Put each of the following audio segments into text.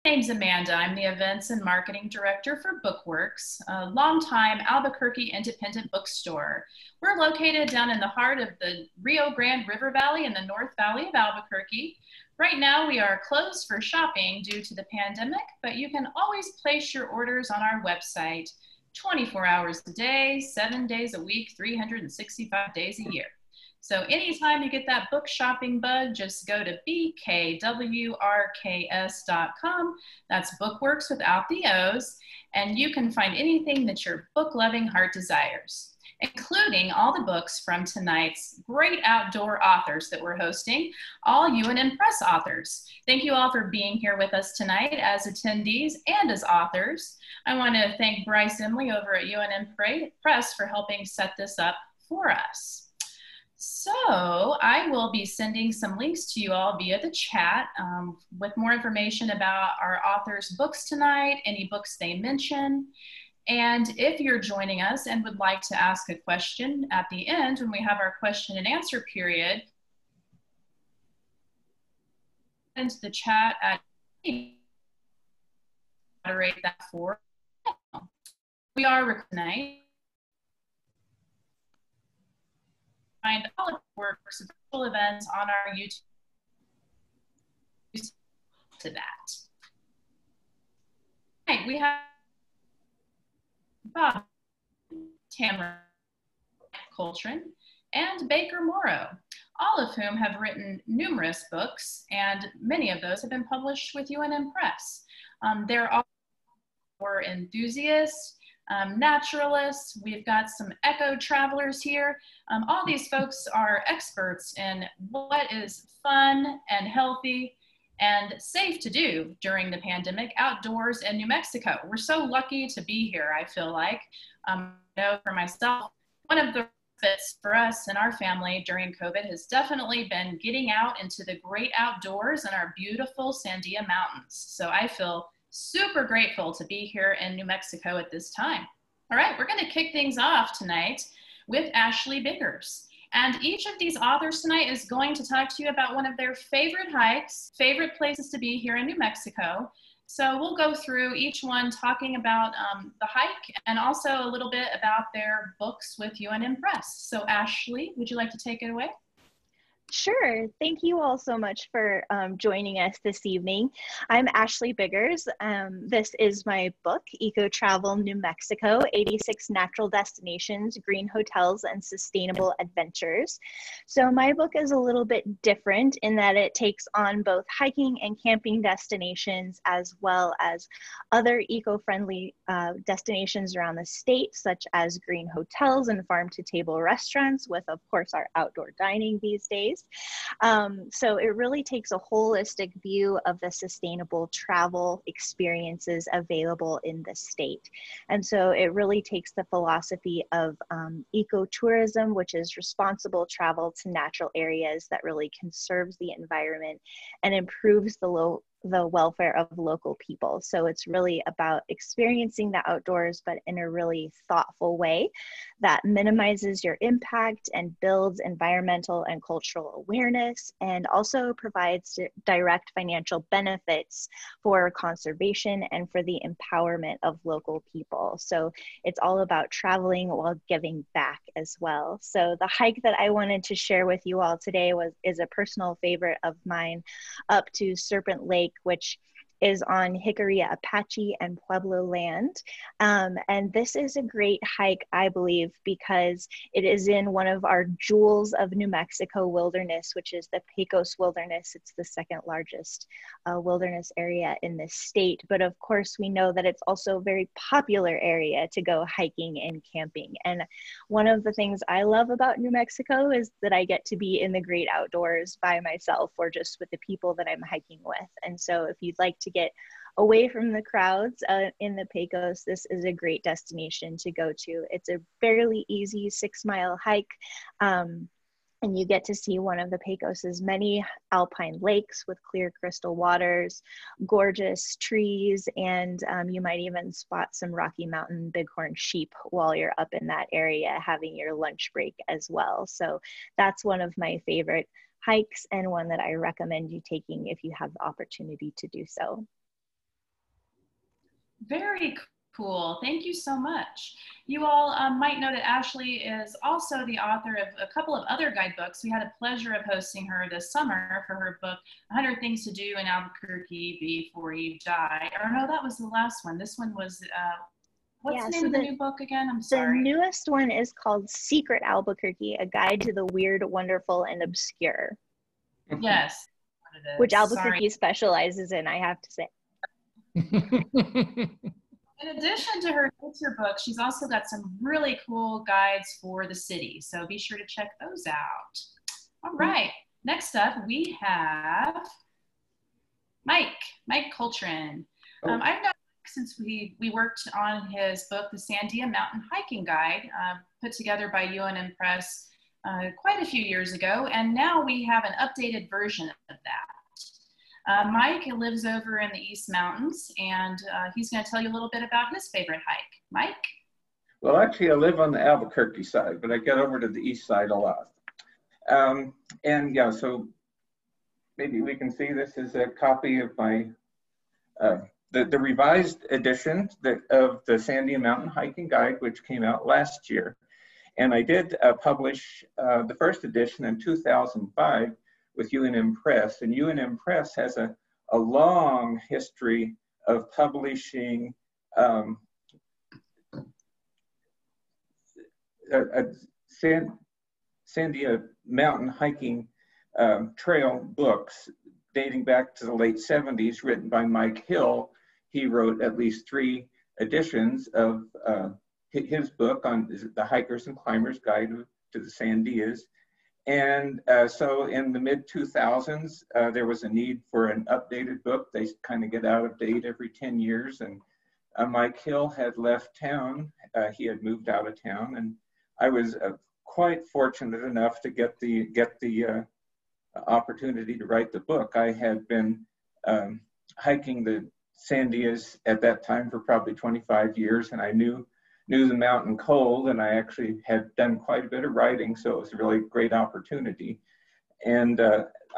My name's Amanda. I'm the Events and Marketing Director for Bookworks, a longtime Albuquerque independent bookstore. We're located down in the heart of the Rio Grande River Valley in the North Valley of Albuquerque. Right now we are closed for shopping due to the pandemic, but you can always place your orders on our website 24 hours a day, 7 days a week, 365 days a year. So anytime you get that book shopping bug, just go to bkwrks.com. That's Bookworks without the O's, and you can find anything that your book-loving heart desires, including all the books from tonight's great outdoor authors that we're hosting, all UNM Press authors. Thank you all for being here with us tonight as attendees and as authors. I want to thank Bryce Emily over at UNM Press for helping set this up for us. So I will be sending some links to you all via the chat with more information about our authors' books tonight, any books they mention. And if you're joining us and would like to ask a question at the end when we have our question and answer period, into the chat at moderate that for. We are tonight. Find all of the Bookworks virtual events on our YouTube to that. Right, we have Bob, Tamara, Mike Coltrin, and Baker Morrow, all of whom have written numerous books, and many of those have been published with UNM Press. They're all enthusiasts, naturalists. We've got some eco travelers here. All these folks are experts in what is fun and healthy and safe to do during the pandemic outdoors in New Mexico. We're so lucky to be here, I feel like. I know for myself, one of the benefits for us and our family during COVID has definitely been getting out into the great outdoors in our beautiful Sandia Mountains. So I feel super grateful to be here in New Mexico at this time. All right, we're going to kick things off tonight with Ashley Vickers. And each of these authors tonight is going to talk to you about one of their favorite hikes, favorite places to be here in New Mexico. So we'll go through each one talking about the hike and also a little bit about their books with UNM Press. So Ashley, would you like to take it away? Sure. Thank you all so much for joining us this evening. I'm Ashley Vickers. This is my book, Eco Travel New Mexico, 86 Natural Destinations, Green Hotels, and Sustainable Adventures. So my book is a little bit different in that it takes on both hiking and camping destinations as well as other eco-friendly destinations around the state, such as green hotels and farm-to-table restaurants with, of course, our outdoor dining these days. So it really takes a holistic view of the sustainable travel experiences available in the state. And so it really takes the philosophy of ecotourism, which is responsible travel to natural areas that really conserves the environment and improves the welfare of local people. So it's really about experiencing the outdoors, but in a really thoughtful way that minimizes your impact and builds environmental and cultural awareness, and also provides direct financial benefits for conservation and for the empowerment of local people. So it's all about traveling while giving back as well. So the hike that I wanted to share with you all today is a personal favorite of mine, up to Serpent Lake, which is on Hickory, Apache, and Pueblo land. And this is a great hike, I believe, because it is in one of our jewels of New Mexico wilderness, which is the Pecos Wilderness. It's the second largest wilderness area in this state. But of course, we know that it's also a very popular area to go hiking and camping. And one of the things I love about New Mexico is that I get to be in the great outdoors by myself or just with the people that I'm hiking with. And so if you'd like to get away from the crowds in the Pecos, this is a great destination to go to. It's a fairly easy 6-mile hike, and you get to see one of the Pecos's many alpine lakes with clear crystal waters, gorgeous trees, and you might even spot some Rocky Mountain bighorn sheep while you're up in that area having your lunch break as well. So that's one of my favorite hikes and one that I recommend you taking if you have the opportunity to do so. Very cool. Thank you so much. You all might know that Ashley is also the author of a couple of other guidebooks. We had the pleasure of hosting her this summer for her book, 100 Things to Do in Albuquerque Before You Die. Or no, that was the last one. This one was, what's the name of the new book again? I'm sorry. The newest one is called Secret Albuquerque, A Guide to the Weird, Wonderful, and Obscure. Yes. Which Albuquerque specializes in, I have to say. In addition to her nature book, she's also got some really cool guides for the city. So be sure to check those out. All right. Next up, we have Mike Coltrin. I've known Mike since we worked on his book, The Sandia Mountain Hiking Guide, put together by UNM Press quite a few years ago. And now we have an updated version of that. Mike lives over in the East Mountains, and he's going to tell you a little bit about his favorite hike. Mike? Well, actually, I live on the Albuquerque side, but I get over to the east side a lot. And yeah, so maybe we can see this is a copy of my, the revised edition of the Sandia Mountain Hiking Guide, which came out last year. And I did publish the first edition in 2005. With UNM Press, and UNM Press has a long history of publishing Sandia mountain hiking trail books dating back to the late 70s, written by Mike Hill. He wrote at least 3 editions of his book on the Hiker's and Climbers Guide to the Sandias. And so in the mid-2000s, there was a need for an updated book. They kind of get out of date every 10 years. And Mike Hill had left town. He had moved out of town. And I was quite fortunate enough to get the opportunity to write the book. I had been hiking the Sandias at that time for probably 25 years. And I knew the mountain cold, and I actually had done quite a bit of writing, so it was a really great opportunity. And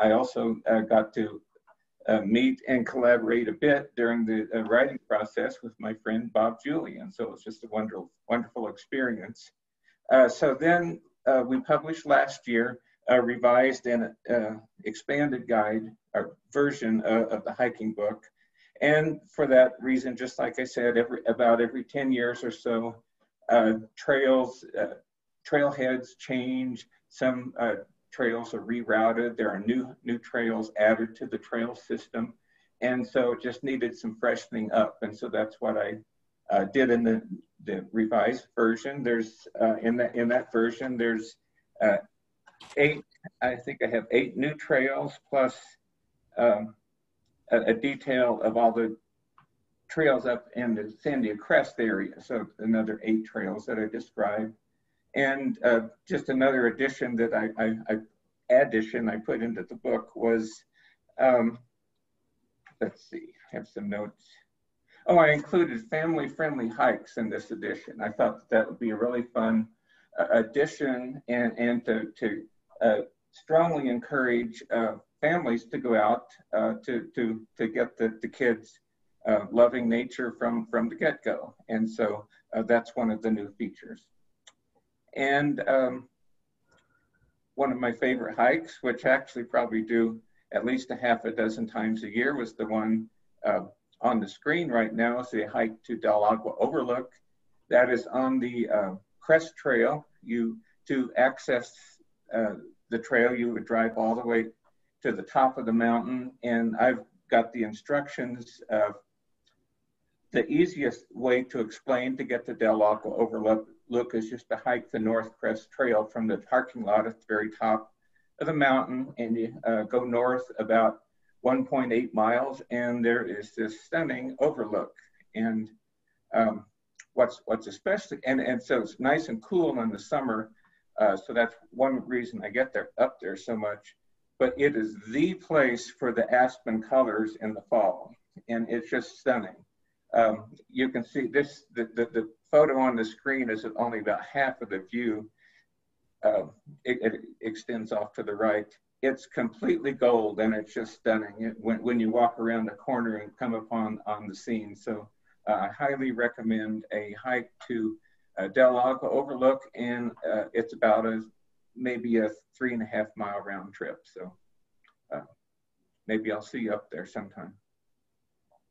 I also got to meet and collaborate a bit during the writing process with my friend Bob Julyan, so it was just a wonderful experience. So then we published last year a revised and expanded guide, or version of the hiking book. And for that reason, just like I said, about every 10 years or so, trailheads change. Some trails are rerouted. There are new trails added to the trail system. And so it just needed some freshening up. And so that's what I did in the revised version. There's, in that version, there's 8, I think I have 8 new trails plus a detail of all the trails up in the Sandia Crest area. So another 8 trails that I described. And just another addition that I put into the book was, let's see, I have some notes. Oh, I included family-friendly hikes in this edition. I thought that would be a really fun addition, and to strongly encourage families to go out to get the kids loving nature from the get-go. And so that's one of the new features. And one of my favorite hikes, which I actually probably do at least a half a dozen times a year, was the one on the screen right now. Is the hike to Del Agua Overlook. That is on the Crest Trail. To access the trail, you would drive all the way to the top of the mountain, and I've got the instructions. The easiest way to explain to get to Del Agua Overlook is just to hike the North Crest Trail from the parking lot at the very top of the mountain, and you go north about 1.8 miles, and there is this stunning overlook. And what's especially, and so it's nice and cool in the summer, so that's one reason I get up there so much. But it is the place for the aspen colors in the fall, and it's just stunning. You can see this, the photo on the screen is only about half of the view. It extends off to the right. It's completely gold, and it's just stunning when you walk around the corner and come upon the scene. So I highly recommend a hike to Del Lago Overlook, and it's about maybe a 3.5 mile round trip. So maybe I'll see you up there sometime.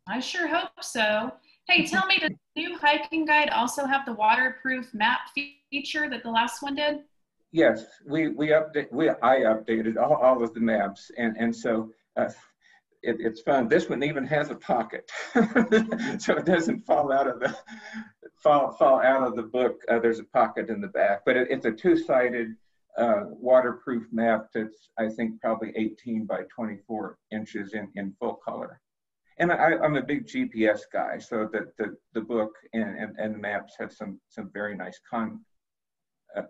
I sure hope so. Hey, tell me, does the new hiking guide also have the waterproof map feature that the last one did? Yes, I updated all of the maps, and so it's fun. This one even has a pocket, so it doesn't fall out of the book. There's a pocket in the back, but it's a two-sided waterproof map that's, I think, probably 18 by 24 inches in full color. And I'm a big GPS guy, so that the book and the maps have some very nice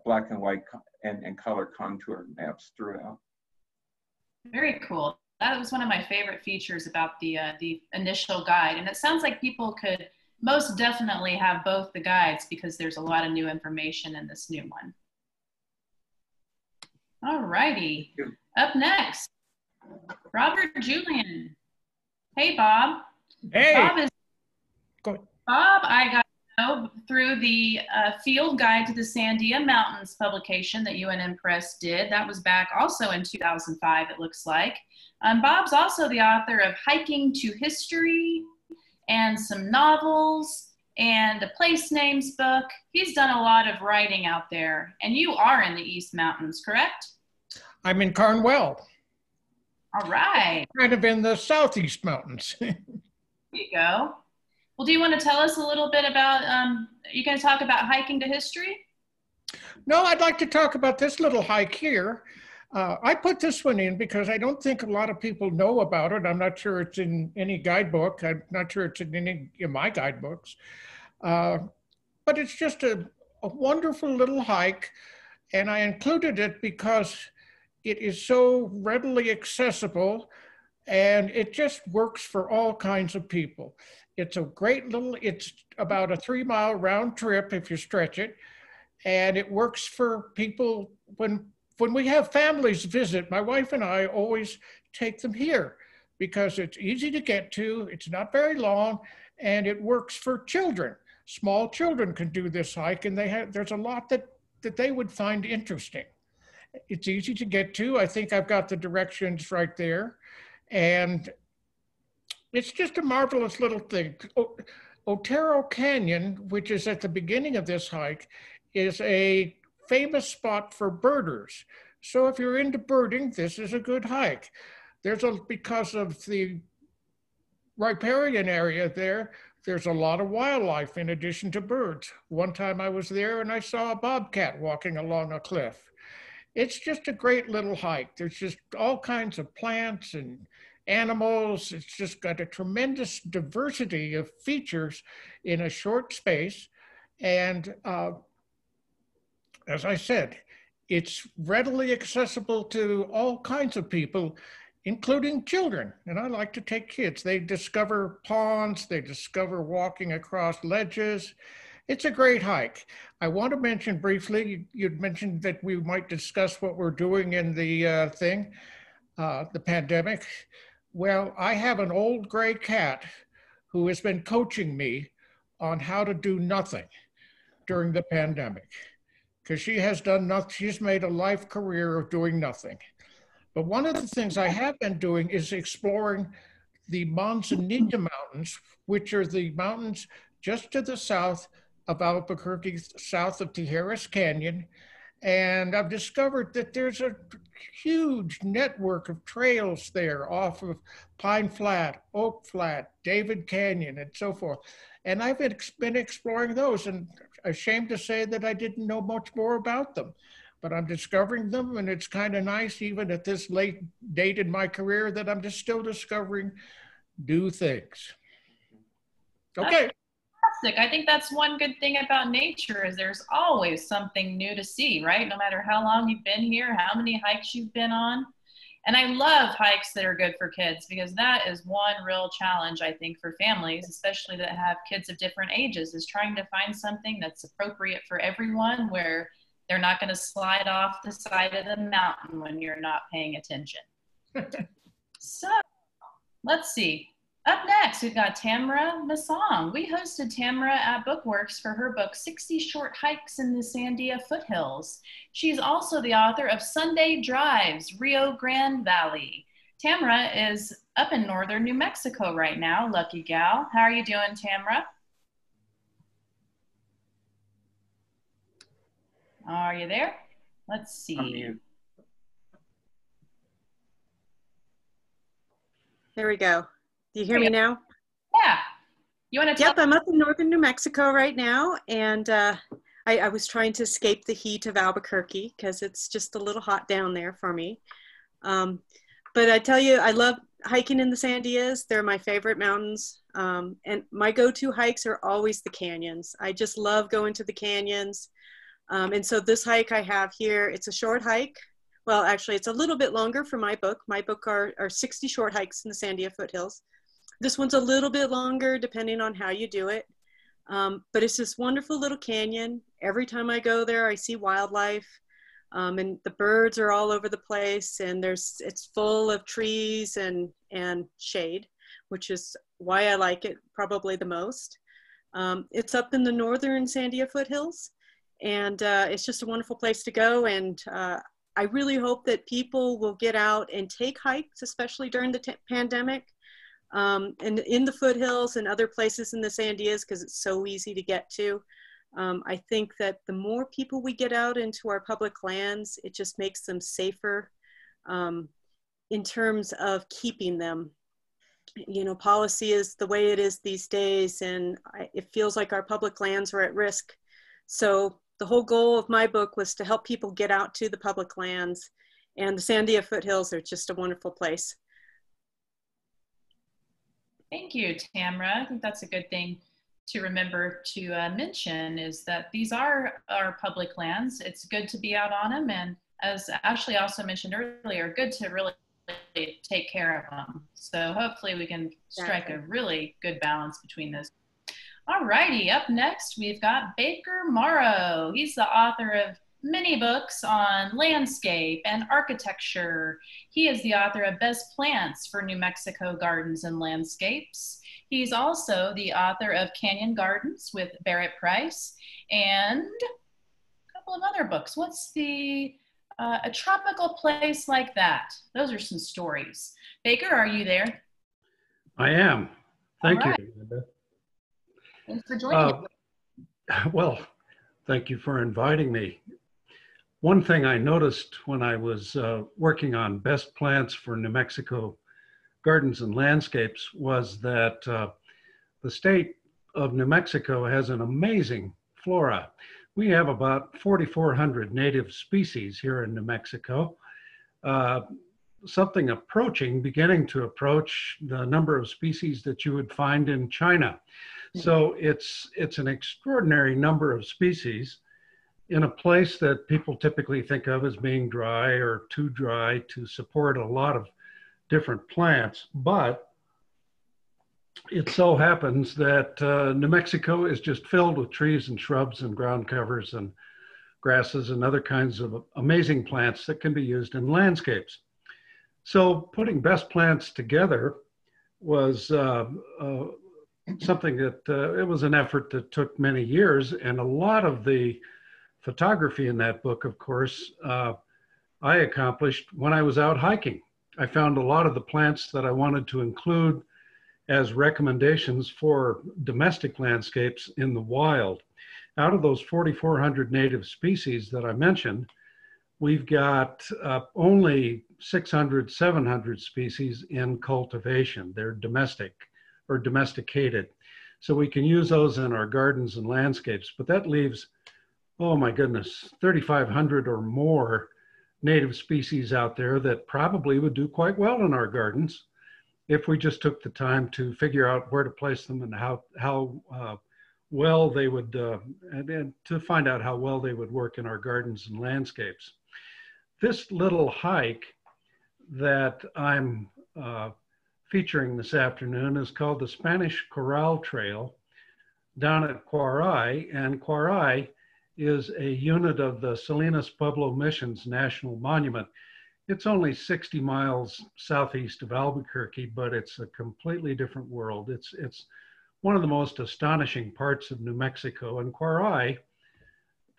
black and white and color contour maps throughout. Very cool. That was one of my favorite features about the initial guide. And it sounds like people could most definitely have both the guides because there's a lot of new information in this new one. All righty. Up next, Robert Julyan. Hey, Bob. Hey. Bob, I got to know through the Field Guide to the Sandia Mountains publication that UNM Press did. That was back also in 2005, it looks like. Bob's also the author of Hiking to History and some novels and a place names book. He's done a lot of writing out there. And you are in the East Mountains, correct? I'm in Cornwall. All right. Kind of in the Southeast Mountains. There you go. Well, do you want to tell us a little bit about, you going to talk about hiking to history? No, I'd like to talk about this little hike here. I put this one in because I don't think a lot of people know about it. I'm not sure it's in any guidebook. I'm not sure it's in any of my guidebooks. But it's just a wonderful little hike. And I included it because it is so readily accessible and it just works for all kinds of people. It's a great little, it's about a 3 mile round trip if you stretch it. And it works for people when we have families visit. My wife and I always take them here because it's easy to get to, it's not very long, and it works for children. Small children can do this hike, and there's a lot that they would find interesting. It's easy to get to. I think I've got the directions right there. And it's just a marvelous little thing. Otero Canyon, which is at the beginning of this hike, is a famous spot for birders. So if you're into birding, this is a good hike. Because of the riparian area there's a lot of wildlife in addition to birds. One time I was there and I saw a bobcat walking along a cliff. It's just a great little hike. There's just all kinds of plants and animals. It's just got a tremendous diversity of features in a short space. And as I said, it's readily accessible to all kinds of people, including children. And I like to take kids. They discover ponds, they discover walking across ledges. It's a great hike. I want to mention briefly, you'd mentioned that we might discuss what we're doing in the the pandemic. Well, I have an old gray cat who has been coaching me on how to do nothing during the pandemic, because she has done nothing. She's made a life career of doing nothing. But one of the things I have been doing is exploring the Manzanilla Mountains, which are the mountains just to the south of Albuquerque, south of Tijeras Canyon. And I've discovered that there's a huge network of trails there off of Pine Flat, Oak Flat, David Canyon, and so forth. And I've been exploring those, and ashamed to say that I didn't know much more about them, but I'm discovering them, and it's kind of nice even at this late date in my career that I'm just still discovering new things. Okay. Fantastic. I think that's one good thing about nature is there's always something new to see, right? No matter how long you've been here, how many hikes you've been on. And I love hikes that are good for kids because that is one real challenge, I think, for families, especially that have kids of different ages, is trying to find something that's appropriate for everyone where they're not going to slide off the side of the mountain when you're not paying attention. So let's see. Up next, we've got Tamara Massong. We hosted Tamara at Bookworks for her book, 60 Short Hikes in the Sandia Foothills. She's also the author of Sunday Drives, Rio Grande Valley. Tamara is up in northern New Mexico right now, lucky gal. How are you doing, Tamara? Are you there? Let's see. There we go. Do you hear me now? Yeah. You want to tell? Yep, I'm up in northern New Mexico right now, and I was trying to escape the heat of Albuquerque because it's just a little hot down there for me. But I tell you, I love hiking in the Sandias. They're my favorite mountains, and my go-to hikes are always the canyons. I just love going to the canyons, and so this hike I have here, it's a short hike. Well, actually, it's a little bit longer for my book. My book are 60 short hikes in the Sandia foothills. This one's a little bit longer depending on how you do it. But it's this wonderful little canyon. Every time I go there, I see wildlife, and the birds are all over the place, and it's full of trees and shade, which is why I like it probably the most. It's up in the northern Sandia foothills, and it's just a wonderful place to go. And I really hope that people will get out and take hikes, especially during the pandemic. And in the foothills and other places in the Sandias, because it's so easy to get to. I think that the more people we get out into our public lands, it just makes them safer in terms of keeping them. You know, policy is the way it is these days, and it feels like our public lands are at risk. So the whole goal of my book was to help people get out to the public lands, and the Sandia foothills are just a wonderful place. Thank you, Tamara. I think that's a good thing to remember to mention, is that these are our public lands. It's good to be out on them, and as Ashley also mentioned earlier, good to really take care of them. So hopefully we can strike a really good balance between those. All righty, up next we've got Baker Morrow. He's the author of many books on landscape and architecture. He is the author of Best Plants for New Mexico Gardens and Landscapes. He's also the author of Canyon Gardens with Barrett Price and a couple of other books. What's the A Tropical Place Like That? Those are some stories. Baker, are you there? I am. Thank you, Linda. Thanks for joining us. Well, thank you for inviting me. One thing I noticed when I was working on Best Plants for New Mexico Gardens and Landscapes was that the state of New Mexico has an amazing flora. We have about 4,400 native species here in New Mexico, something beginning to approach the number of species that you would find in China. So it's an extraordinary number of species in a place that people typically think of as being dry or too dry to support a lot of different plants. But it so happens that New Mexico is just filled with trees and shrubs and ground covers and grasses and other kinds of amazing plants that can be used in landscapes. So putting Best Plants together was something that it was an effort that took many years, and a lot of the photography in that book, of course, I accomplished when I was out hiking. I found a lot of the plants that I wanted to include as recommendations for domestic landscapes in the wild. Out of those 4,400 native species that I mentioned, we've got only 600, 700 species in cultivation. They're domestic or domesticated. So we can use those in our gardens and landscapes, but that leaves, oh my goodness, 3,500 or more native species out there that probably would do quite well in our gardens if we just took the time to figure out where to place them and how well they would, and to find out how well they would work in our gardens and landscapes. This little hike that I'm featuring this afternoon is called the Spanish Corral Trail down at Quarai, and Quarai is a unit of the Salinas Pueblo Missions National Monument. It's only 60 miles southeast of Albuquerque, but it's a completely different world. It's one of the most astonishing parts of New Mexico. And Quarai,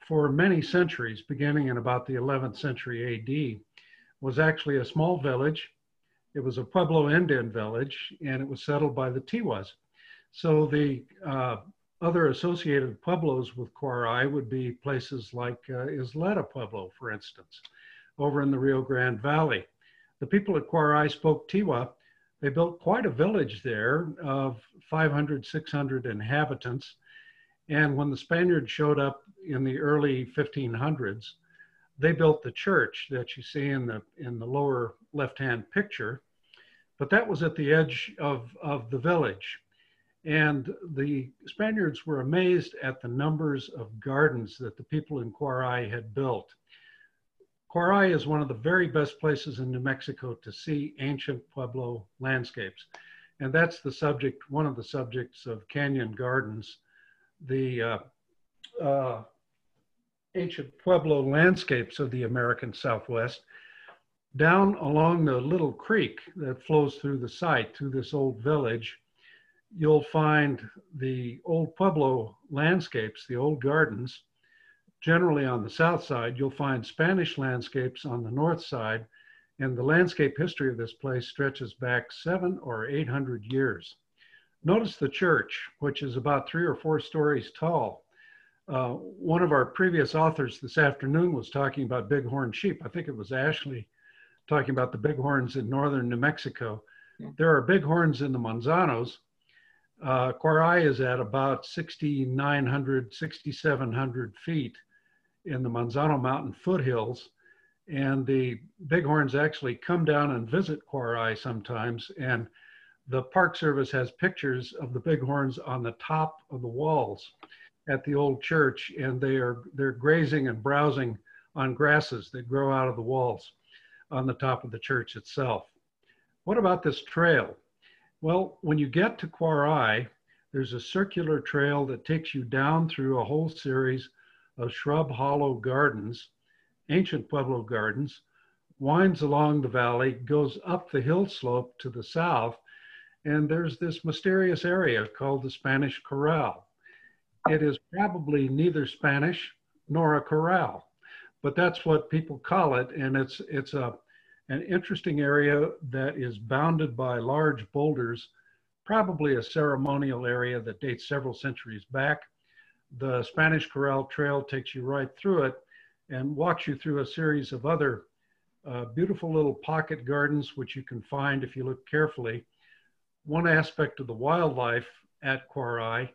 for many centuries, beginning in about the 11th century AD, was actually a small village. It was a Pueblo Indian village, and it was settled by the Tiwas. So the other associated pueblos with Quarai would be places like Isleta Pueblo, for instance, over in the Rio Grande Valley. The people at Quarai spoke Tiwa. They built quite a village there of 500, 600 inhabitants. And when the Spaniards showed up in the early 1500s, they built the church that you see in the lower left-hand picture. But that was at the edge of the village. And the Spaniards were amazed at the numbers of gardens that the people in Quarai had built. Quarai is one of the very best places in New Mexico to see ancient Pueblo landscapes. And that's the subject, one of the subjects of Canyon Gardens, the ancient Pueblo landscapes of the American Southwest. Down along the little creek that flows through the site, through this old village, you'll find the old Pueblo landscapes, the old gardens. Generally on the south side, you'll find Spanish landscapes on the north side, and the landscape history of this place stretches back 700 or 800 years. Notice the church, which is about 3 or 4 stories tall. One of our previous authors this afternoon was talking about bighorn sheep. I think it was Ashley talking about the bighorns in northern New Mexico. There are bighorns in the Manzanos. Quarai is at about 6,900, 6,700 feet in the Manzano Mountain foothills. And the bighorns actually come down and visit Quarai sometimes. And the Park Service has pictures of the bighorns on the top of the walls at the old church. And they're grazing and browsing on grasses that grow out of the walls on the top of the church itself. What about this trail? Well, when you get to Quarai, there's a circular trail that takes you down through a whole series of shrub hollow gardens, ancient Pueblo gardens, winds along the valley, goes up the hill slope to the south, and there's this mysterious area called the Spanish Corral. It is probably neither Spanish nor a corral, but that's what people call it, and it's an interesting area that is bounded by large boulders, probably a ceremonial area that dates several centuries back. The Spanish Corral Trail takes you right through it and walks you through a series of other beautiful little pocket gardens, which you can find if you look carefully. One aspect of the wildlife at Quarai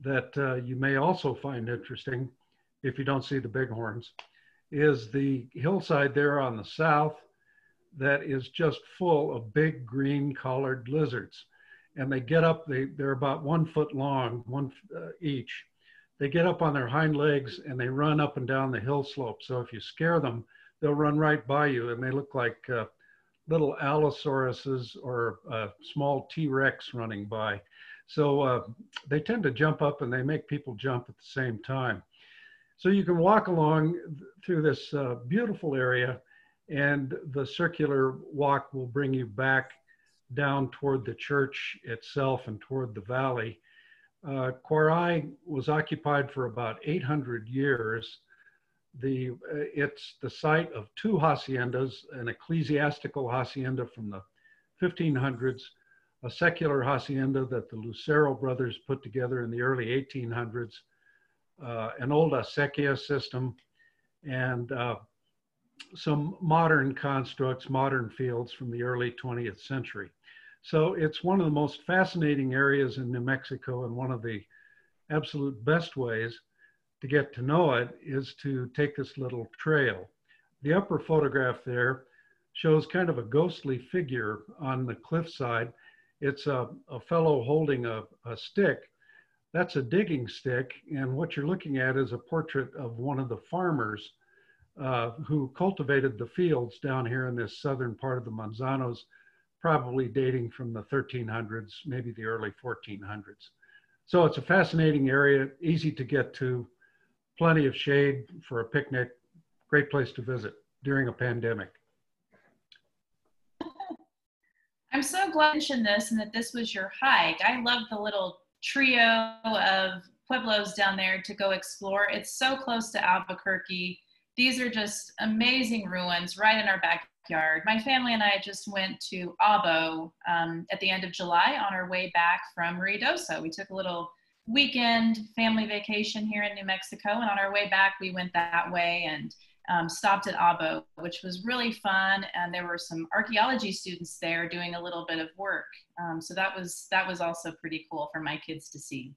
that you may also find interesting, if you don't see the bighorns, is the hillside there on the south that is just full of big green collared lizards. And they get up, they're about 1 foot long, each. They get up on their hind legs and they run up and down the hill slope. So if you scare them, they'll run right by you, and they look like little Allosauruses or a small T-Rex running by. So they tend to jump up and they make people jump at the same time. So you can walk along through this beautiful area, and the circular walk will bring you back down toward the church itself and toward the valley. Quarai was occupied for about 800 years. It's the site of 2 haciendas, an ecclesiastical hacienda from the 1500s, a secular hacienda that the Lucero brothers put together in the early 1800s, an old acequia system, and some modern constructs, modern fields from the early 20th century. So it's one of the most fascinating areas in New Mexico, and one of the absolute best ways to get to know it is to take this little trail. The upper photograph there shows kind of a ghostly figure on the cliffside. It's a fellow holding a stick. That's a digging stick, and what you're looking at is a portrait of one of the farmers who cultivated the fields down here in this southern part of the Manzanos, probably dating from the 1300s, maybe the early 1400s. So it's a fascinating area, easy to get to, plenty of shade for a picnic, great place to visit during a pandemic. I'm so glad you mentioned this and that this was your hike. I love the little trio of pueblos down there to go explore. It's so close to Albuquerque. These are just amazing ruins right in our backyard. My family and I just went to Abo at the end of July on our way back from Ruidoso. We took a little weekend family vacation here in New Mexico, and on our way back we went that way and stopped at Abo, which was really fun, and there were some archaeology students there doing a little bit of work. So that was also pretty cool for my kids to see.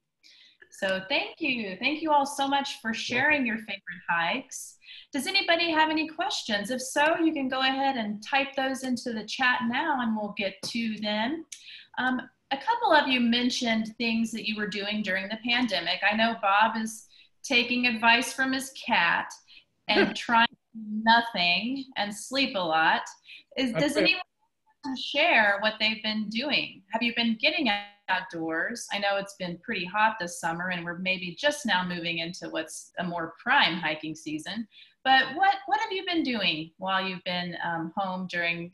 So thank you all so much for sharing your favorite hikes. Does anybody have any questions? If so, you can go ahead and type those into the chat now and we'll get to them. A couple of you mentioned things that you were doing during the pandemic. I know Bob is taking advice from his cat and trying nothing and sleep a lot. Does anyone want to share what they've been doing? Have you been getting outdoors? I know it's been pretty hot this summer and we're maybe just now moving into what's a more prime hiking season. But what have you been doing while you've been home during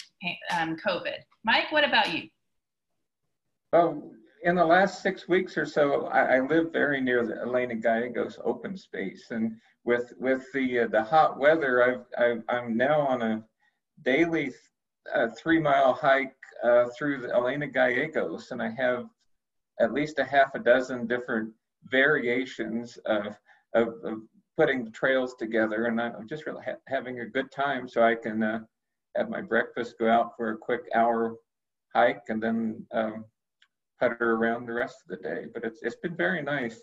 COVID? Mike, what about you? Well, in the last 6 weeks or so, I live very near the Elena Gallegos open space, and with the hot weather, I'm now on a daily 3-mile hike through the Elena Gallegos, and I have at least a half a dozen different variations of putting the trails together, and I'm just really having a good time. So I can have my breakfast, go out for a quick hour hike, and then putter around the rest of the day. But it's been very nice,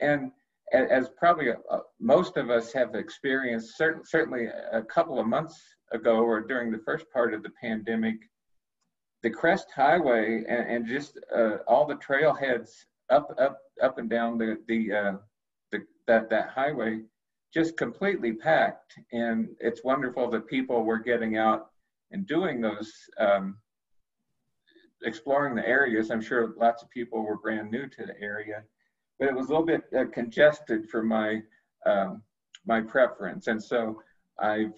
and as probably most of us have experienced, certainly a couple of months ago or during the first part of the pandemic, the Crest Highway and just all the trailheads up and down that highway just completely packed. And it's wonderful that people were getting out and doing those, exploring the areas. I'm sure lots of people were brand new to the area, but it was a little bit congested for my my preference. And so I've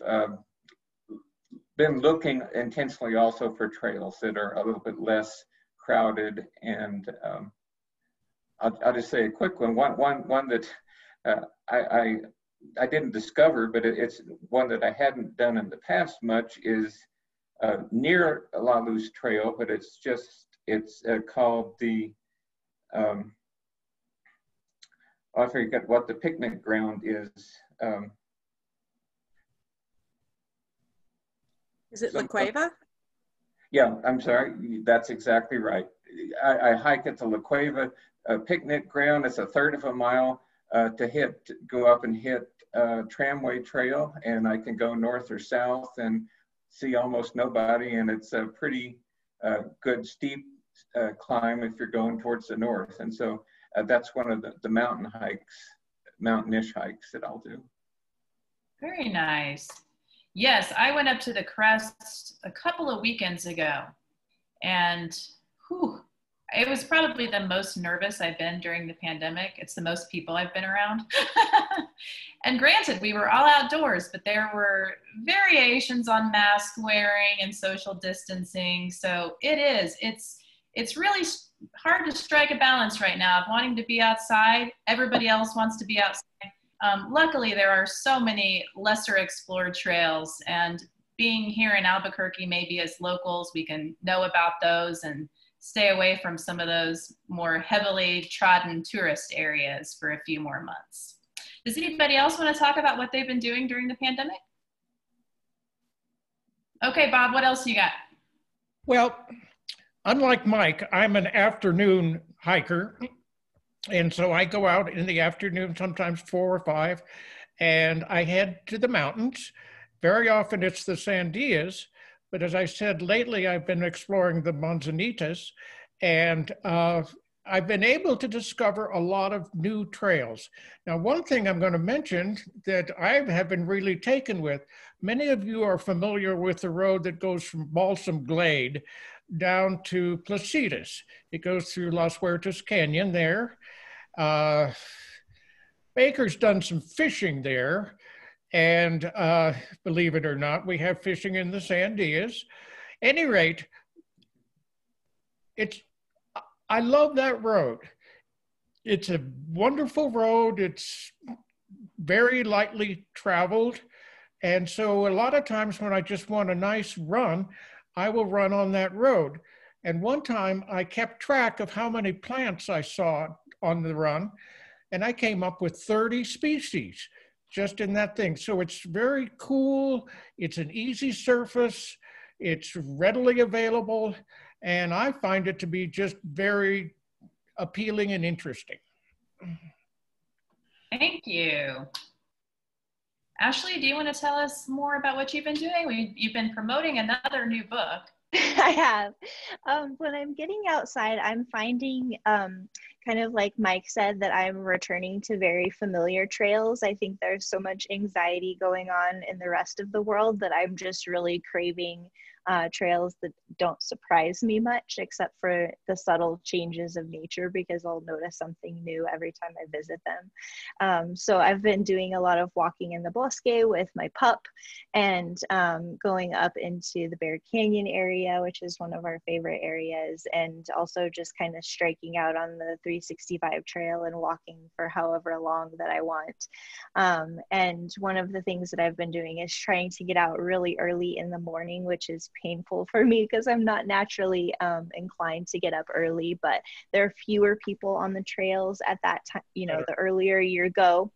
been looking intentionally also for trails that are a little bit less crowded. And I'll just say a quick one. One that I didn't discover, but it's one that I hadn't done in the past much, is near La Luz Trail, but it's called the I forget what the picnic ground is. Is it La Cueva? Yeah, I'm sorry. That's exactly right. I hike at the La Cueva picnic ground. It's a third of a mile to go up and hit Tramway Trail, and I can go north or south and see almost nobody, and it's a pretty good steep climb if you're going towards the north. And so that's one of the mountainish hikes that I'll do. Very nice. Yes, I went up to the Crest a couple of weekends ago, and it was probably the most nervous I've been during the pandemic. It's the most people I've been around. And granted, we were all outdoors, but there were variations on mask wearing and social distancing. So it's really hard to strike a balance right now of wanting to be outside. Everybody else wants to be outside. Luckily, there are so many lesser explored trails, and being here in Albuquerque, maybe as locals, we can know about those and stay away from some of those more heavily trodden tourist areas for a few more months. Does anybody else want to talk about what they've been doing during the pandemic? Okay, Bob, what else you got? Well, unlike Mike, I'm an afternoon hiker. And so I go out in the afternoon, sometimes 4 or 5, and I head to the mountains. Very often it's the Sandias, but as I said, lately I've been exploring the Manzanitas, and I've been able to discover a lot of new trails. Now, one thing I'm going to mention that I have been really taken with, many of you are familiar with the road that goes from Balsam Glade down to Placitas. It goes through Las Huertas Canyon there. Baker's done some fishing there, and believe it or not, we have fishing in the Sandias. At any rate, I love that road. It's a wonderful road. It's very lightly traveled. And so a lot of times when I just want a nice run, I will run on that road. And one time I kept track of how many plants I saw on the run, and I came up with 30 species just in that thing. So it's very cool. It's an easy surface. It's readily available. And I find it to be just very appealing and interesting. Thank you. Ashley, do you want to tell us more about what you've been doing? You've been promoting another new book. I have. When I'm getting outside, I'm finding, kind of like Mike said, that I'm returning to very familiar trails. I think there's so much anxiety going on in the rest of the world that I'm just really craving trails that don't surprise me much, except for the subtle changes of nature, because I'll notice something new every time I visit them. So I've been doing a lot of walking in the bosque with my pup, and going up into the Bear Canyon area, which is one of our favorite areas, and also just kind of striking out on the 365 trail and walking for however long that I want. And one of the things that I've been doing is trying to get out really early in the morning, which is painful for me because I'm not naturally inclined to get up early, but there are fewer people on the trails at that time, you know, the earlier you go.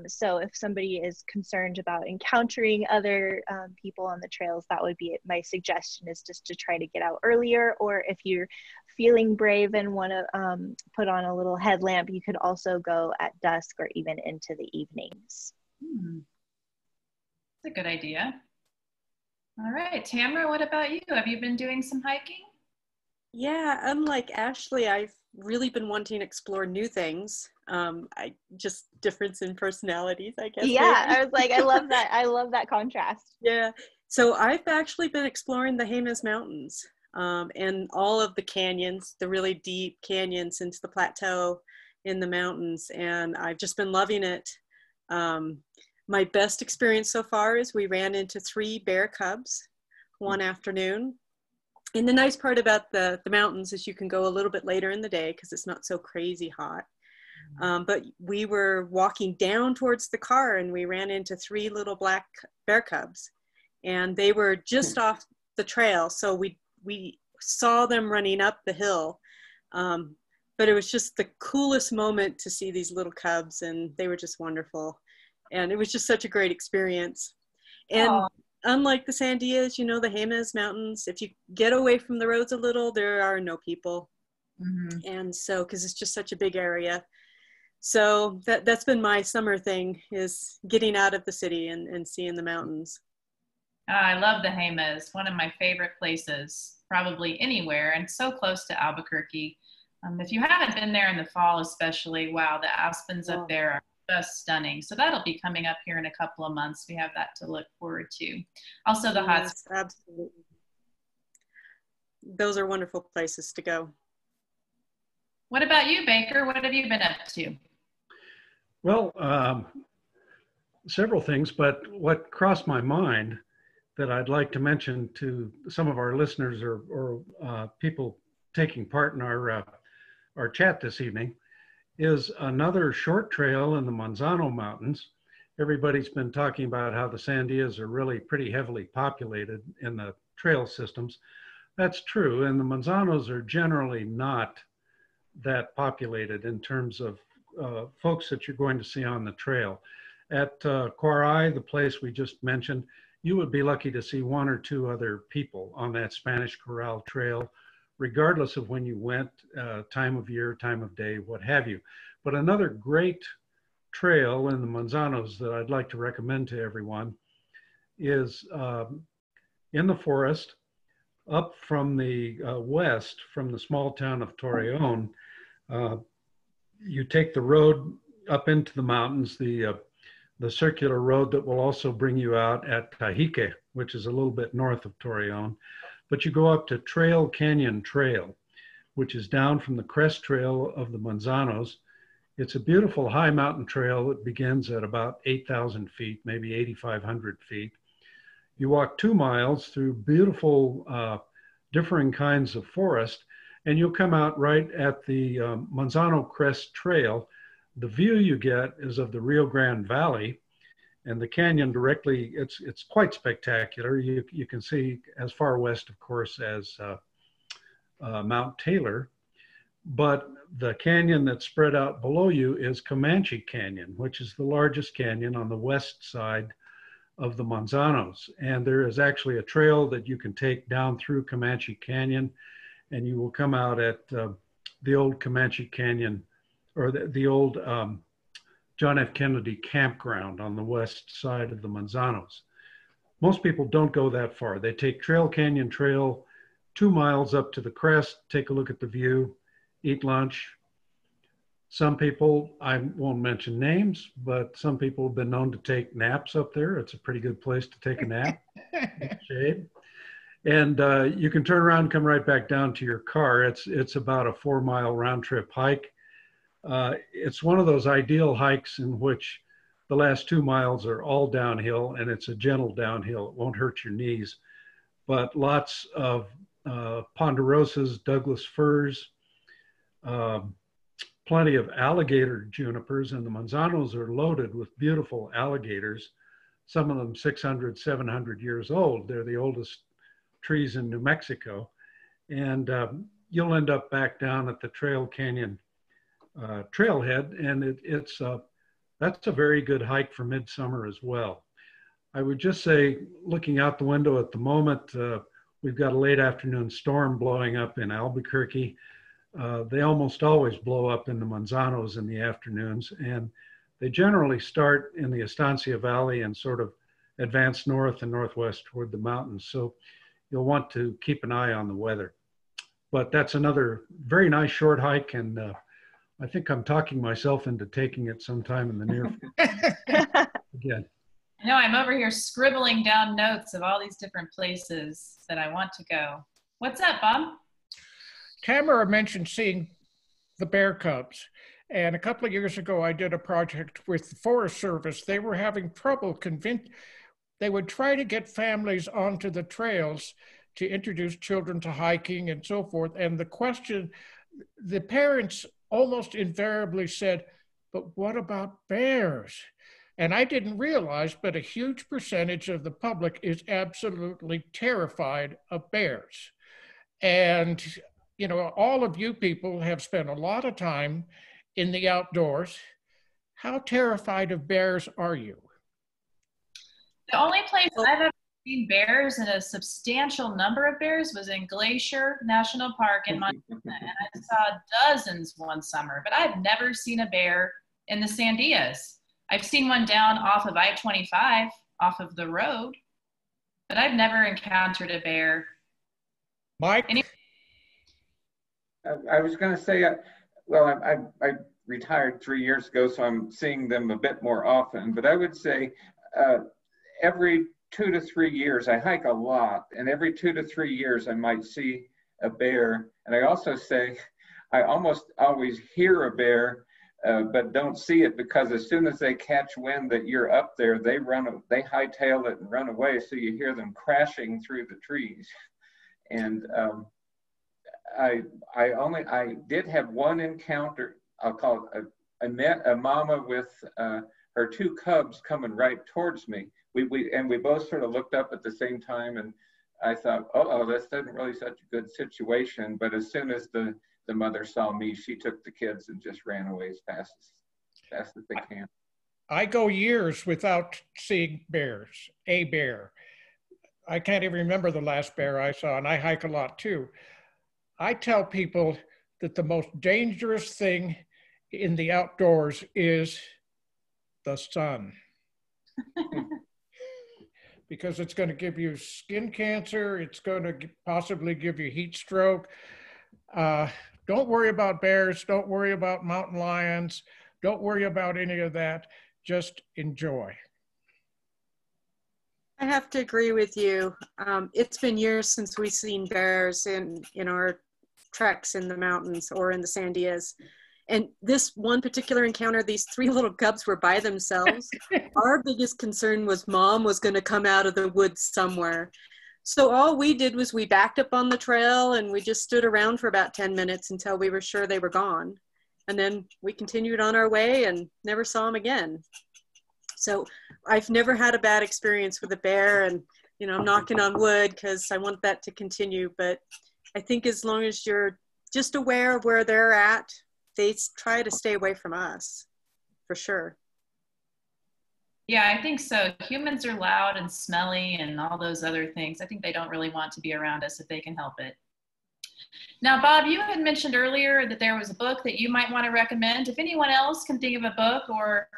So if somebody is concerned about encountering other people on the trails, that would be it. My suggestion is just to try to get out earlier, or if you're feeling brave and want to put on a little headlamp, you could also go at dusk or even into the evenings. That's a good idea. All right, Tamara, what about you? Have you been doing some hiking? Yeah, unlike Ashley, I've really been wanting to explore new things. Just difference in personalities, I guess. Yeah, maybe. I was like, I love that. I love that contrast. Yeah, so I've actually been exploring the Jemez Mountains and all of the canyons, the really deep canyons into the plateau in the mountains, and I've just been loving it. My best experience so far is we ran into 3 bear cubs one afternoon. And the nice part about the mountains is you can go a little bit later in the day because it's not so crazy hot. But we were walking down towards the car and we ran into 3 little black bear cubs, and they were just off the trail. So we saw them running up the hill. But it was just the coolest moment to see these little cubs, and they were just wonderful. And it was just such a great experience. And unlike the Sandias, you know, the Jemez Mountains, if you get away from the roads a little, there are no people. And so, because it's just such a big area. So that's been my summer thing, is getting out of the city and seeing the mountains. I love the Jemez, one of my favorite places, probably anywhere, and so close to Albuquerque. If you haven't been there in the fall especially, wow, the aspens up there are just stunning. So that'll be coming up here in a couple of months. We have that to look forward to. Also the hot springs. Absolutely. Those are wonderful places to go. What about you, Baker? What have you been up to? Well, several things, but what crossed my mind that I'd like to mention to some of our listeners or people taking part in our chat this evening is another short trail in the Manzano Mountains. Everybody's been talking about how the Sandias are really pretty heavily populated in the trail systems. That's true, and the Manzanos are generally not that populated in terms of folks that you're going to see on the trail. At Quarai, the place we just mentioned, you would be lucky to see 1 or 2 other people on that Spanish Corral trail, regardless of when you went, time of year, time of day, what have you. But another great trail in the Manzanos that I'd like to recommend to everyone is in the forest, up from the west, from the small town of Torreon. You take the road up into the mountains, the circular road that will also bring you out at Tajique, which is a little bit north of Torreon. But you go up to Trail Canyon Trail, which is down from the crest trail of the Manzanos. It's a beautiful high mountain trail that begins at about 8,000 feet, maybe 8,500 feet. You walk 2 miles through beautiful differing kinds of forest, and you'll come out right at the Manzano Crest Trail. The view you get is of the Rio Grande Valley, and the canyon directly, it's quite spectacular. You can see as far west, of course, as Mount Taylor, but the canyon that's spread out below you is Comanche Canyon, which is the largest canyon on the west side of the Manzanos. And there is actually a trail that you can take down through Comanche Canyon, and you will come out at the old Comanche Canyon, or the old John F. Kennedy campground on the west side of the Manzanos. Most people don't go that far. They take Trail Canyon Trail 2 miles up to the crest, take a look at the view, eat lunch. Some people, I won't mention names, but some people have been known to take naps up there. It's a pretty good place to take a nap, shade. And you can turn around and come right back down to your car. It's about a 4-mile round trip hike. It's one of those ideal hikes in which the last 2 miles are all downhill, and it's a gentle downhill. It won't hurt your knees, but lots of ponderosas, Douglas firs, plenty of alligator junipers, and the Manzanos are loaded with beautiful alligators, some of them 600, 700 years old. They're the oldest trees in New Mexico. And you'll end up back down at the Trail Canyon trailhead, and that's a very good hike for midsummer as well. I would just say, looking out the window at the moment, we've got a late afternoon storm blowing up in Albuquerque. They almost always blow up in the Manzanos in the afternoons, and they generally start in the Estancia Valley and sort of advance north and northwest toward the mountains. So you'll want to keep an eye on the weather. But that's another very nice short hike, and I think I'm talking myself into taking it sometime in the near future. Again. No, I'm over here scribbling down notes of all these different places that I want to go. What's up, Bob? Tamara mentioned seeing the bear cubs. And a couple of years ago, I did a project with the Forest Service. They were having trouble they would try to get families onto the trails to introduce children to hiking and so forth. And the question, the parents almost invariably said, but what about bears? And I didn't realize, but a huge percentage of the public is absolutely terrified of bears. And, you know, all of you people have spent a lot of time in the outdoors. How terrified of bears are you? The only place I've ever seen bears, and a substantial number of bears, was in Glacier National Park in Montana. And I saw dozens one summer, but I've never seen a bear in the Sandias. I've seen one down off of I-25, off of the road, but I've never encountered a bear. Mike? I was going to say, well, I retired 3 years ago, so I'm seeing them a bit more often, but I would say every 2 to 3 years, I hike a lot, and every 2 to 3 years I might see a bear. And I also say I almost always hear a bear, but don't see it, because as soon as they catch wind that you're up there, they hightail it and run away, so you hear them crashing through the trees. And I did have one encounter. I'll call it I met a mama with her 2 cubs coming right towards me. We both sort of looked up at the same time, and I thought, oh, this isn't really such a good situation. But as soon as the mother saw me, she took the kids and just ran away as fast as they can. I go years without seeing a bear. I can't even remember the last bear I saw, and I hike a lot too. I tell people that the most dangerous thing in the outdoors is the sun. Because it's going to give you skin cancer. It's going to possibly give you heat stroke. Don't worry about bears. Don't worry about mountain lions. Don't worry about any of that. Just enjoy. I have to agree with you. It's been years since we've seen bears in our treks in the mountains or in the Sandias. And this one particular encounter, these 3 little cubs were by themselves. Our biggest concern was Mom was going to come out of the woods somewhere. So all we did was we backed up on the trail and we just stood around for about 10 minutes until we were sure they were gone. And then we continued on our way and never saw them again. So I've never had a bad experience with a bear, and you know, I'm knocking on wood because I want that to continue. But I think as long as you're just aware of where they're at, they try to stay away from us, for sure. Yeah, I think so. Humans are loud and smelly and all those other things. I think they don't really want to be around us if they can help it. Now, Bob, you had mentioned earlier that there was a book that you might want to recommend. If anyone else can think of a book, or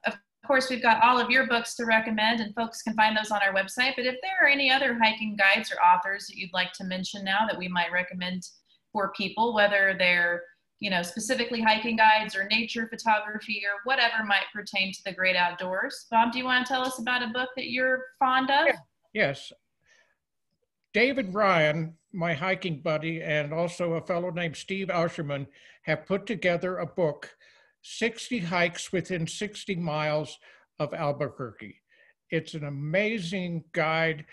of course, we've got all of your books to recommend, and folks can find those on our website. But if there are any other hiking guides or authors that you'd like to mention now that we might recommend for people, whether they're, you know, specifically hiking guides or nature photography or whatever might pertain to the great outdoors. Bob, do you want to tell us about a book that you're fond of? Yeah. Yes. David Ryan, my hiking buddy, and also a fellow named Steve Auscherman have put together a book, 60 Hikes Within 60 Miles of Albuquerque. It's an amazing guide.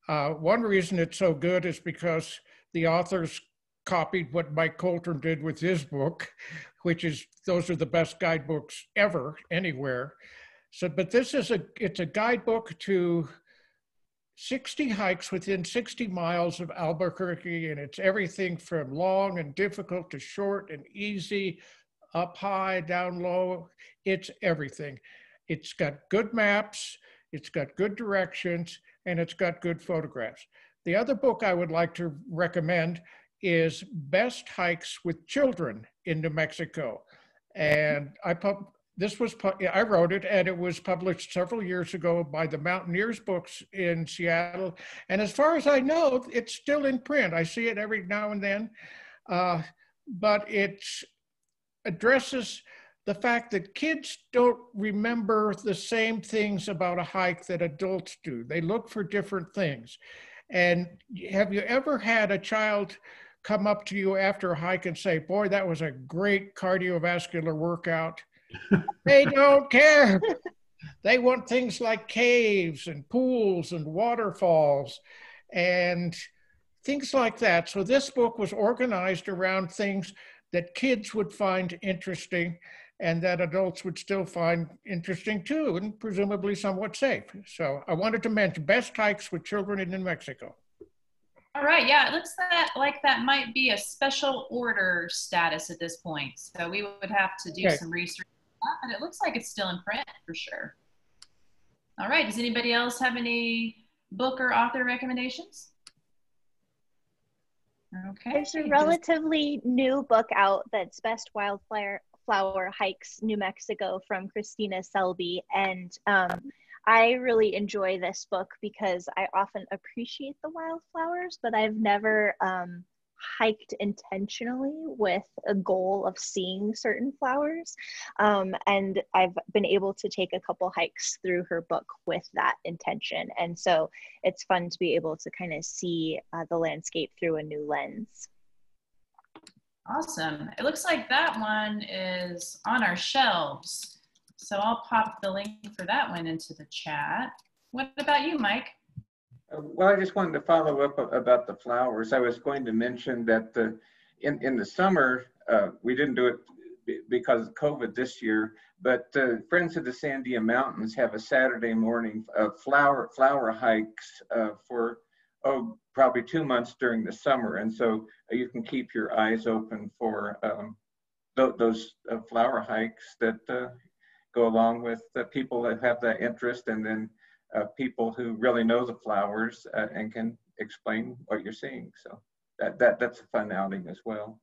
One reason it's so good is because the authors copied what Mike Coltrin did with his book, which is, those are the best guidebooks ever, anywhere. So, but this is it's a guidebook to 60 hikes within 60 miles of Albuquerque, and it's everything from long and difficult to short and easy, up high, down low. It's everything. It's got good maps, it's got good directions, and it's got good photographs. The other book I would like to recommend is Best Hikes with Children in New Mexico. And I wrote it, and it was published several years ago by the Mountaineers Books in Seattle. And as far as I know, it's still in print. I see it every now and then, but it addresses the fact that kids don't remember the same things about a hike that adults do. They look for different things. And have you ever had a child come up to you after a hike and say, boy, that was a great cardiovascular workout? They don't care. They want things like caves and pools and waterfalls and things like that. So this book was organized around things that kids would find interesting and that adults would still find interesting too, and presumably somewhat safe. So I wanted to mention Best Hikes with Children in New Mexico. All right, yeah, it looks like that might be a special order status at this point. So we would have to do some research on that, but it looks like it's still in print for sure. All right, does anybody else have any book or author recommendations? Okay. There's a relatively new book out that's Best Wildflower Hikes New Mexico from Christina Selby, and I really enjoy this book because I often appreciate the wildflowers, but I've never hiked intentionally with a goal of seeing certain flowers. And I've been able to take a couple hikes through her book with that intention. And so it's fun to be able to kind of see the landscape through a new lens. Awesome. It looks like that one is on our shelves. So I'll pop the link for that one into the chat. What about you, Mike? Well, I just wanted to follow up about the flowers. I was going to mention that in the summer, we didn't do it because of COVID this year, but Friends of the Sandia Mountains have a Saturday morning flower hikes for, probably 2 months during the summer. And so you can keep your eyes open for those flower hikes that go along with the people that have that interest, and then people who really know the flowers and can explain what you're seeing. So that's a fun outing as well.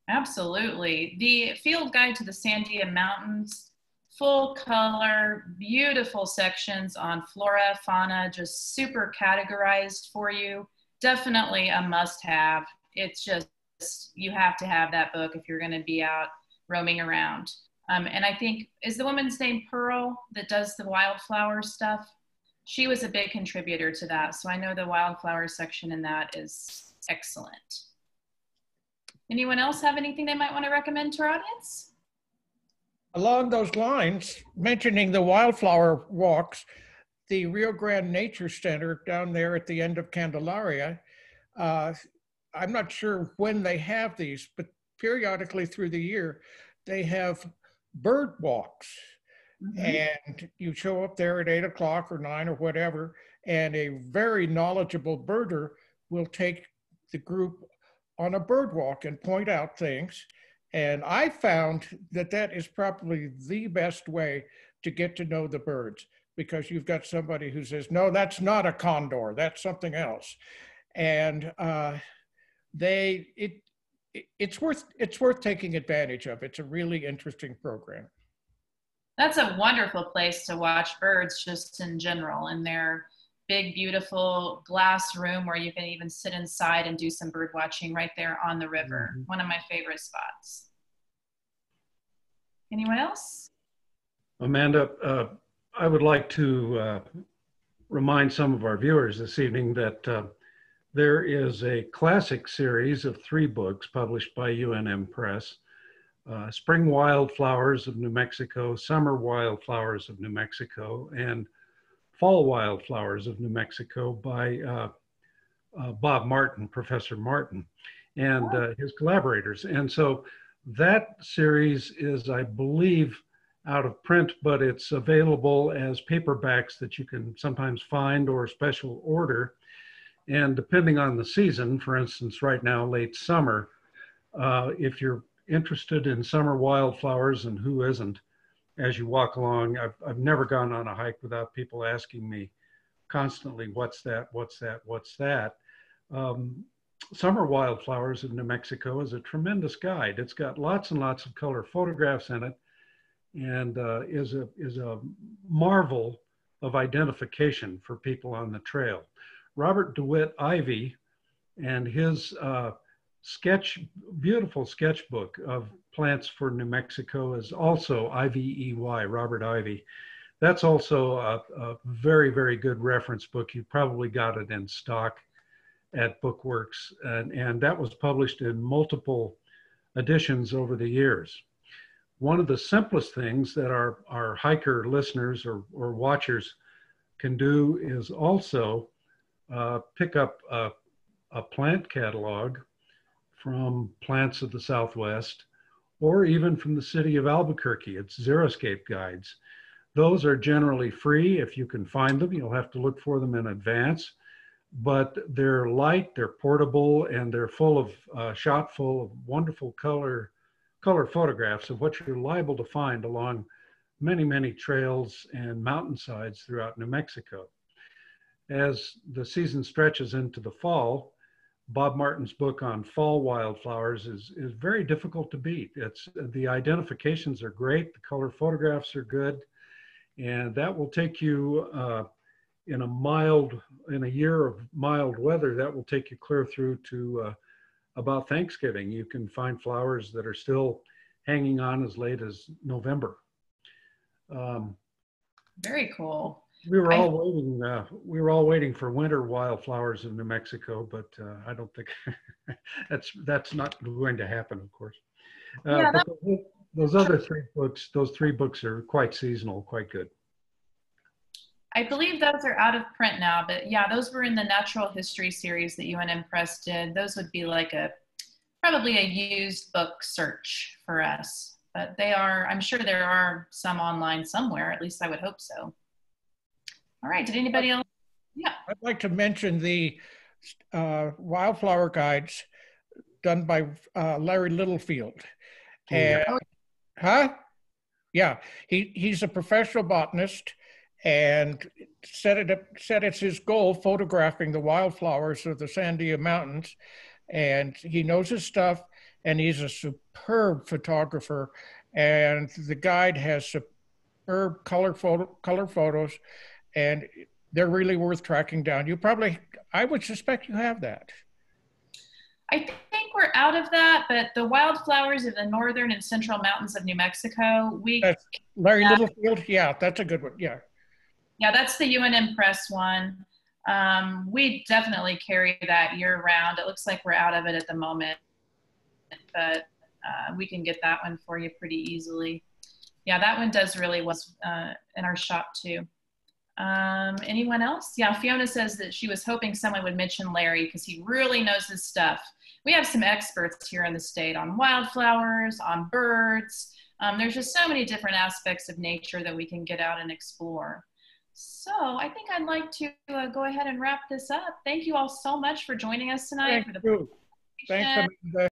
Absolutely. The Field Guide to the Sandia Mountains, full color, beautiful sections on flora, fauna, just super categorized for you. Definitely a must-have. It's just, you have to have that book if you're going to be out roaming around. And I think, is the woman's name Pearl that does the wildflower stuff? She was a big contributor to that. So I know the wildflower section in that is excellent. Anyone else have anything they might want to recommend to our audience? Along those lines, mentioning the Wildflower Walks, the Rio Grande Nature Center down there at the end of Candelaria, I'm not sure when they have these, but periodically through the year, they have bird walks. And you show up there at 8 o'clock or 9 or whatever, and a very knowledgeable birder will take the group on a bird walk and point out things. And I found that that is probably the best way to get to know the birds, because you've got somebody who says, no, that's not a condor, that's something else. And it's worth taking advantage of. It's a really interesting program. That's a wonderful place to watch birds just in general, in their big, beautiful glass room where you can even sit inside and do some bird watching right there on the river. One of my favorite spots. Anyone else? Amanda, I would like to remind some of our viewers this evening that there is a classic series of 3 books published by UNM Press. Spring Wildflowers of New Mexico, Summer Wildflowers of New Mexico, and Fall Wildflowers of New Mexico by Bob Martin, Professor Martin, and his collaborators. And so that series is, I believe, out of print, but it's available as paperbacks that you can sometimes find or special order. And depending on the season, for instance, right now, late summer, if you're interested in summer wildflowers, and who isn't, as you walk along, I've never gone on a hike without people asking me constantly, what's that, what's that, what's that? Summer Wildflowers in New Mexico is a tremendous guide. It's got lots and lots of color photographs in it, and is a marvel of identification for people on the trail. Robert DeWitt Ivy and his beautiful sketchbook of plants for New Mexico is also IVEY, Robert Ivy. That's also a very, very good reference book. You probably got it in stock at Bookworks, and that was published in multiple editions over the years. One of the simplest things that our hiker listeners or watchers can do is also pick up a plant catalog from Plants of the Southwest, or even from the city of Albuquerque. It's Xeriscape Guides. Those are generally free if you can find them. You'll have to look for them in advance, but they're light, they're portable, and they're full of, shot full of wonderful color photographs of what you're liable to find along many, many trails and mountainsides throughout New Mexico. As the season stretches into the fall, Bob Martin's book on fall wildflowers is very difficult to beat. The identifications are great, the color photographs are good, and that will take you in a year of mild weather, that will take you clear through to about Thanksgiving. You can find flowers that are still hanging on as late as November. Very cool. We were all waiting for winter wildflowers in New Mexico, but I don't think that's not going to happen, of course. Yeah, but those other 3 books, those 3 books are quite seasonal, quite good. I believe those are out of print now, but yeah, those were in the natural history series that UNM Press did. Those would be like probably a used book search for us, but I'm sure there are some online somewhere, at least I would hope so. All right, did anybody else? Yeah. I'd like to mention the Wildflower Guides done by Larry Littlefield. And, yeah, he's a professional botanist, and set it's his goal photographing the wildflowers of the Sandia Mountains. And he knows his stuff, and he's a superb photographer. And the guide has superb color photos, and they're really worth tracking down. I would suspect you have that. I think we're out of that, but the wildflowers of the northern and central mountains of New Mexico, that's Larry Littlefield. Yeah, that's a good one. Yeah. Yeah, that's the UNM Press one. We definitely carry that year round. It looks like we're out of it at the moment, but we can get that one for you pretty easily. Yeah, that one does really well in our shop too. Anyone else? Yeah, Fiona says that she was hoping someone would mention Larry because he really knows his stuff. We have some experts here in the state on wildflowers, on birds. There's just so many different aspects of nature that we can get out and explore. So I think I'd like to go ahead and wrap this up. Thank you all so much for joining us tonight. Thank you. Thanks, Amanda.